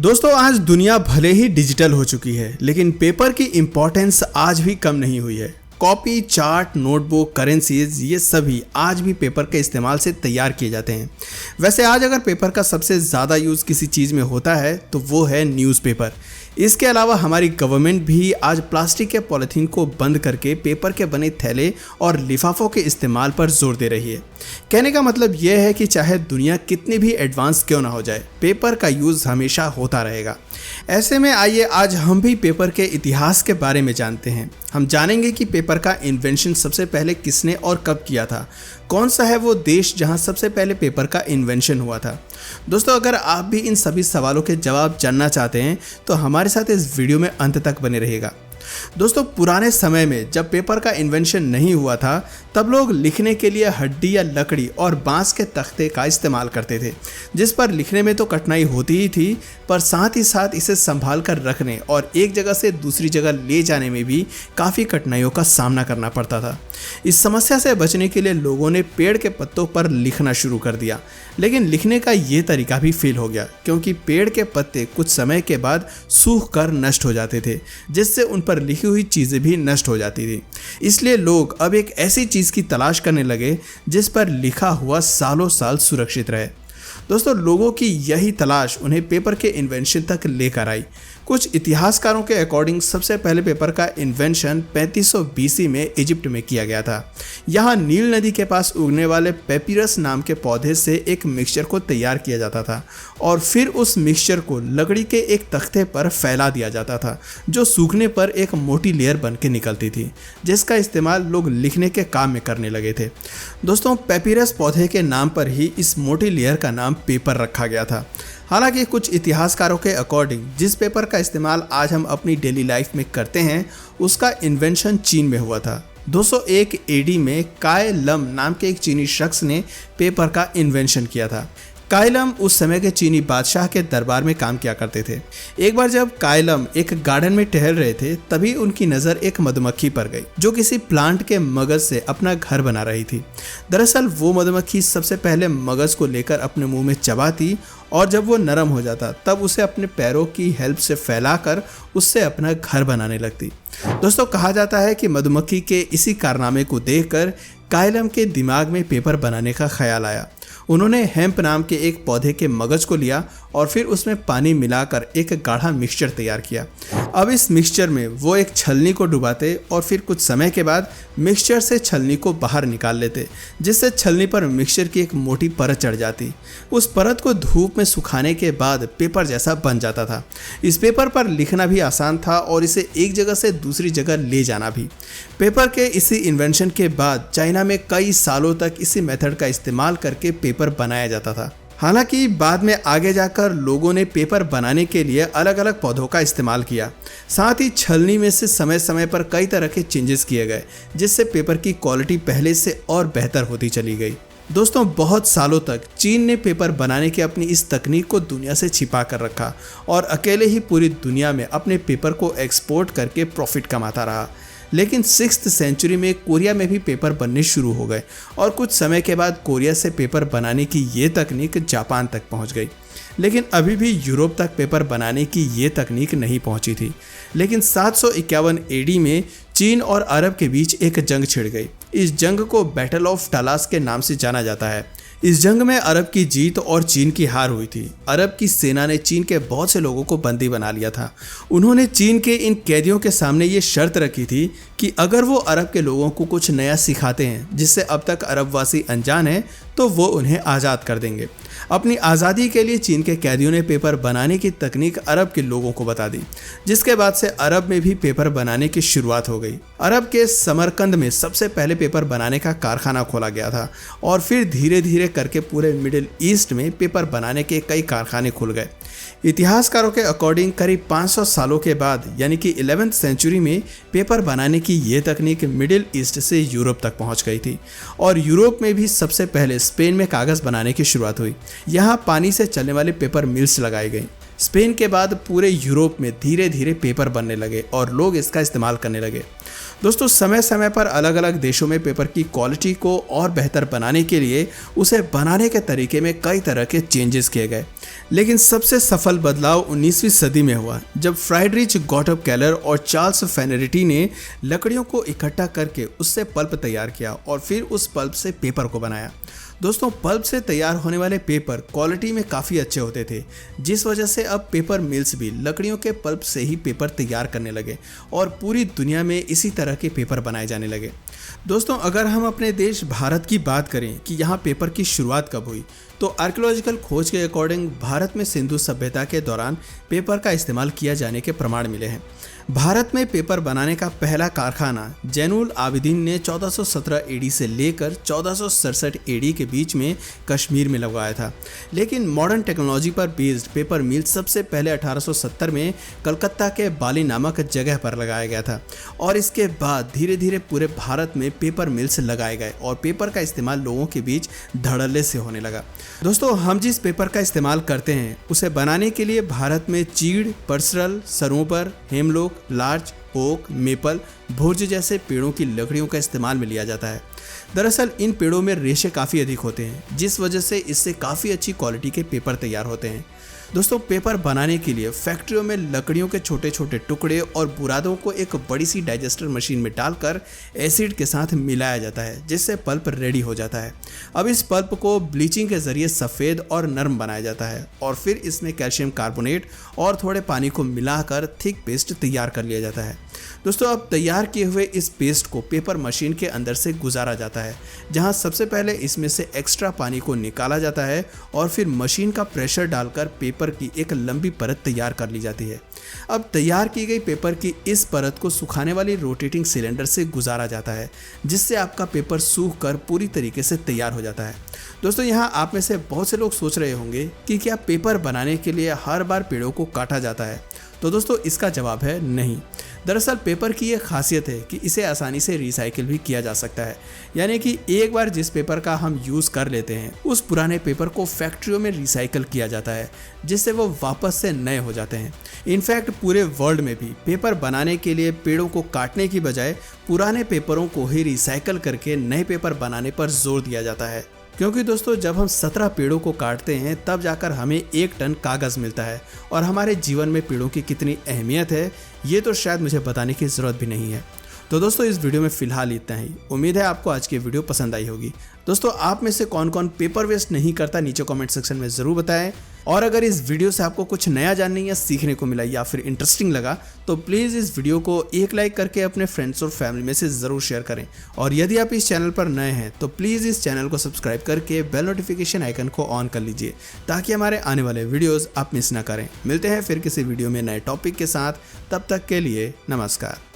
दोस्तों आज दुनिया भले ही डिजिटल हो चुकी है, लेकिन पेपर की इम्पोर्टेंस आज भी कम नहीं हुई है। कॉपी, चार्ट, नोटबुक, करेंसीज ये सभी आज भी पेपर के इस्तेमाल से तैयार किए जाते हैं। वैसे आज अगर पेपर का सबसे ज़्यादा यूज़ किसी चीज़ में होता है तो वो है न्यूज़पेपर। इसके अलावा हमारी गवर्नमेंट भी आज प्लास्टिक के पॉलीथीन को बंद करके पेपर के बने थैले और लिफाफों के इस्तेमाल पर जोर दे रही है। कहने का मतलब यह है कि चाहे दुनिया कितनी भी एडवांस क्यों ना हो जाए, पेपर का यूज़ हमेशा होता रहेगा। ऐसे में आइए आज हम भी पेपर के इतिहास के बारे में जानते हैं। हम जानेंगे कि पेपर का इन्वेंशन सबसे पहले किसने और कब किया था, कौन सा है वो देश जहां सबसे पहले पेपर का इन्वेंशन हुआ था। दोस्तों अगर आप भी इन सभी सवालों के जवाब जानना चाहते हैं तो हमारे साथ इस वीडियो में अंत तक बने रहिएगा। दोस्तों पुराने समय में जब पेपर का इन्वेंशन नहीं हुआ था तब लोग लिखने के लिए हड्डी या लकड़ी और बांस के तख्ते का इस्तेमाल करते थे, जिस पर लिखने में तो कठिनाई होती ही थी, पर साथ ही साथ इसे संभाल कर रखने और एक जगह से दूसरी जगह ले जाने में भी काफ़ी कठिनाइयों का सामना करना पड़ता था। इस समस्या से बचने के लिए लोगों ने पेड़ के पत्तों पर लिखना शुरू कर दिया, लेकिन लिखने का ये तरीका भी फेल हो गया क्योंकि पेड़ के पत्ते कुछ समय के बाद सूख कर नष्ट हो जाते थे, जिससे उन पर लिखी हुई चीज़ें भी नष्ट हो जाती थी। इसलिए लोग अब एक ऐसी चीज़ की तलाश करने लगे जिस पर लिखा हुआ सालों साल सुरक्षित रहे। दोस्तों लोगों की यही तलाश उन्हें पेपर के इन्वेंशन तक लेकर आई। कुछ इतिहासकारों के अकॉर्डिंग सबसे पहले पेपर का इन्वेंशन 3500 BC में इजिप्ट में किया गया था। यहाँ नील नदी के पास उगने वाले पेपिरस नाम के पौधे से एक मिक्सचर को तैयार किया जाता था और फिर उस मिक्सचर को लकड़ी के एक तख्ते पर फैला दिया जाता था, जो सूखने पर एक मोटी लेयर बन के निकलती थी, जिसका इस्तेमाल लोग लिखने के काम में करने लगे थे। दोस्तों पेपिरस पौधे के नाम पर ही इस मोटी लेयर का नाम पेपर रखा गया था। हालांकि कुछ इतिहासकारों के अकॉर्डिंग जिस पेपर का इस्तेमाल आज हम अपनी डेली लाइफ में करते हैं उसका इन्वेंशन चीन में हुआ था। 201 AD में काय लम नाम के एक चीनी शख्स ने पेपर का इन्वेंशन किया था। कायलम उस समय के चीनी बादशाह के दरबार में काम किया करते थे। एक बार जब कायलम एक गार्डन में टहल रहे थे तभी उनकी नज़र एक मधुमक्खी पर गई जो किसी प्लांट के मगज से अपना घर बना रही थी। दरअसल वो मधुमक्खी सबसे पहले मगज को लेकर अपने मुंह में चबाती और जब वो नरम हो जाता तब उसे अपने पैरों की हेल्प से फैलाकर उससे अपना घर बनाने लगती। दोस्तों कहा जाता है कि मधुमक्खी के इसी कारनामे को देखकर कायलम के दिमाग में पेपर बनाने का ख्याल आया। उन्होंने हेम्प नाम के एक पौधे के मगज को लिया और फिर उसमें पानी मिलाकर एक गाढ़ा मिक्सचर तैयार किया। अब इस मिक्सचर में वो एक छलनी को डुबाते और फिर कुछ समय के बाद मिक्सचर से छलनी को बाहर निकाल लेते, जिससे छलनी पर मिक्सचर की एक मोटी परत चढ़ जाती। उस परत को धूप में सुखाने के बाद पेपर जैसा बन जाता था। इस पेपर पर लिखना भी आसान था और इसे एक जगह से दूसरी जगह ले जाना भी। पेपर के इसी इन्वेंशन के बाद चाइना में कई सालों तक इसी मेथड का इस्तेमाल करके पेपर बनाया जाता था। हालांकि बाद में आगे जाकर लोगों ने पेपर बनाने के लिए अलग अलग पौधों का इस्तेमाल किया। साथ ही छलनी में से समय समय पर कई तरह के चेंजेस किए गए, जिससे पेपर की क्वालिटी पहले से और बेहतर होती चली गई। दोस्तों बहुत सालों तक चीन ने पेपर बनाने की अपनी इस तकनीक को दुनिया से छिपा कर रखा और अकेले ही पूरी दुनिया में अपने पेपर को एक्सपोर्ट करके प्रॉफिट कमाता रहा। लेकिन 6th सेंचुरी में कोरिया में भी पेपर बनने शुरू हो गए और कुछ समय के बाद कोरिया से पेपर बनाने की ये तकनीक जापान तक पहुंच गई। लेकिन अभी भी यूरोप तक पेपर बनाने की ये तकनीक नहीं पहुंची थी। लेकिन 751 AD में चीन और अरब के बीच एक जंग छिड़ गई। इस जंग को बैटल ऑफ टलास के नाम से जाना जाता है। इस जंग में अरब की जीत और चीन की हार हुई थी। अरब की सेना ने चीन के बहुत से लोगों को बंदी बना लिया था। उन्होंने चीन के इन कैदियों के सामने ये शर्त रखी थी कि अगर वो अरब के लोगों को कुछ नया सिखाते हैं जिससे अब तक अरबवासी अनजान हैं तो वो उन्हें आज़ाद कर देंगे। अपनी आज़ादी के लिए चीन के कैदियों ने पेपर बनाने की तकनीक अरब के लोगों को बता दी, जिसके बाद से अरब में भी पेपर बनाने की शुरुआत हो गई। अरब के समरकंद में सबसे पहले पेपर बनाने का कारखाना खोला गया था और फिर धीरे धीरे करके पूरे मिडिल ईस्ट में पेपर बनाने के कई कारखाने खुल गए। इतिहासकारों के अकॉर्डिंग करीब 500 सालों के बाद यानी कि 11th सेंचुरी में पेपर बनाने की ये तकनीक मिडिल ईस्ट से यूरोप तक पहुंच गई थी और यूरोप में भी सबसे पहले स्पेन में कागज़ बनाने की शुरुआत हुई। यहाँ पानी से चलने वाले पेपर मिल्स लगाई गई। स्पेन के बाद पूरे यूरोप में धीरे धीरे पेपर बनने लगे और लोग इसका इस्तेमाल करने लगे। दोस्तों समय समय पर अलग अलग देशों में पेपर की क्वालिटी को और बेहतर बनाने के लिए उसे बनाने के तरीके में कई तरह के चेंजेस किए गए। लेकिन सबसे सफल बदलाव 19वीं सदी में हुआ जब फ्राइडरिच गॉटब केलर और चार्ल्स फेनेरिटी ने लकड़ियों को इकट्ठा करके उससे पल्प तैयार किया और फिर उस पल्प से पेपर को बनाया। दोस्तों, पल्प से तैयार होने वाले पेपर क्वालिटी में काफ़ी अच्छे होते थे, जिस वजह से अब पेपर मिल्स भी लकड़ियों के पल्प से ही पेपर तैयार करने लगे और पूरी दुनिया में इसी तरह के पेपर बनाए जाने लगे। दोस्तों, अगर हम अपने देश भारत की बात करें कि यहाँ पेपर की शुरुआत कब हुई, तो आर्कियोलॉजिकल खोज के अकॉर्डिंग भारत में सिंधु सभ्यता के दौरान पेपर का इस्तेमाल किया जाने के प्रमाण मिले हैं। भारत में पेपर बनाने का पहला कारखाना जैनुल आबिदीन ने 1417 एडी से लेकर 1467 एडी के बीच में कश्मीर में लगवाया था। लेकिन मॉडर्न टेक्नोलॉजी पर बेस्ड पेपर मिल सबसे पहले 1870 में कलकत्ता के बाली नामक जगह पर लगाया गया था और इसके बाद धीरे धीरे पूरे भारत में पेपर मिल्स लगाए गए और पेपर का इस्तेमाल लोगों के बीच धड़ल्ले से होने लगा। दोस्तों, हम जिस पेपर का इस्तेमाल करते हैं उसे बनाने के लिए भारत में चीड़, परसरल, सरोपर, हेमलोक, लार्च, ओक, मेपल, भुर्ज जैसे पेड़ों की लकड़ियों का इस्तेमाल में लिया जाता है। दरअसल इन पेड़ों में रेशे काफ़ी अधिक होते हैं, जिस वजह से इससे काफ़ी अच्छी क्वालिटी के पेपर तैयार होते हैं। दोस्तों, पेपर बनाने के लिए फैक्ट्रियों में लकड़ियों के छोटे छोटे टुकड़े और बुरादों को एक बड़ी सी डाइजेस्टर मशीन में डालकर एसिड के साथ मिलाया जाता है, जिससे पल्प रेडी हो जाता है। अब इस पल्प को ब्लीचिंग के जरिए सफ़ेद और नरम बनाया जाता है और फिर इसमें कैल्शियम कार्बोनेट और थोड़े पानी को मिलाकर थिक पेस्ट तैयार कर लिया जाता है। दोस्तों, अब तैयार किए हुए इस पेस्ट को पेपर मशीन के अंदर से गुजारा जाता है, जहां सबसे पहले इसमें से एक्स्ट्रा पानी को निकाला जाता है और फिर मशीन का प्रेशर डालकर पेपर की एक लंबी परत तैयार कर ली जाती है। अब तैयार की गई पेपर की इस परत को सुखाने वाली रोटेटिंग सिलेंडर से गुजारा जाता है, जिससे आपका पेपर सूख कर पूरी तरीके से तैयार हो जाता है। दोस्तों, यहाँ आप में से बहुत से लोग सोच रहे होंगे कि क्या पेपर बनाने के लिए हर बार पेड़ों को काटा जाता है? तो दोस्तों, इसका जवाब है नहीं। दरअसल पेपर की ये खासियत है कि इसे आसानी से रिसाइकिल भी किया जा सकता है, यानी कि एक बार जिस पेपर का हम यूज़ कर लेते हैं उस पुराने पेपर को फैक्ट्रियों में रिसाइकिल किया जाता है, जिससे वो वापस से नए हो जाते हैं। इनफैक्ट पूरे वर्ल्ड में भी पेपर बनाने के लिए पेड़ों को काटने की बजाय पुराने पेपरों को ही रिसाइकिल करके नए पेपर बनाने पर जोर दिया जाता है, क्योंकि दोस्तों, जब हम 17 पेड़ों को काटते हैं तब जाकर हमें 1 टन कागज़ मिलता है और हमारे जीवन में पेड़ों की कितनी अहमियत है ये तो शायद मुझे बताने की ज़रूरत भी नहीं है। तो दोस्तों, इस वीडियो में फ़िलहाल इतना ही। उम्मीद है आपको आज की वीडियो पसंद आई होगी। दोस्तों, आप में से कौन कौन पेपर वेस्ट नहीं करता नीचे कमेंट सेक्शन में ज़रूर बताएं। और अगर इस वीडियो से आपको कुछ नया जानने या सीखने को मिला या फिर इंटरेस्टिंग लगा तो प्लीज़ इस वीडियो को एक लाइक करके अपने फ्रेंड्स और फैमिली में से ज़रूर शेयर करें। और यदि आप इस चैनल पर नए हैं तो प्लीज़ इस चैनल को सब्सक्राइब करके बेल नोटिफिकेशन आइकन को ऑन कर लीजिए, ताकि हमारे आने वाले वीडियोज़ आप मिस ना करें। मिलते हैं फिर किसी वीडियो में नए टॉपिक के साथ, तब तक के लिए नमस्कार।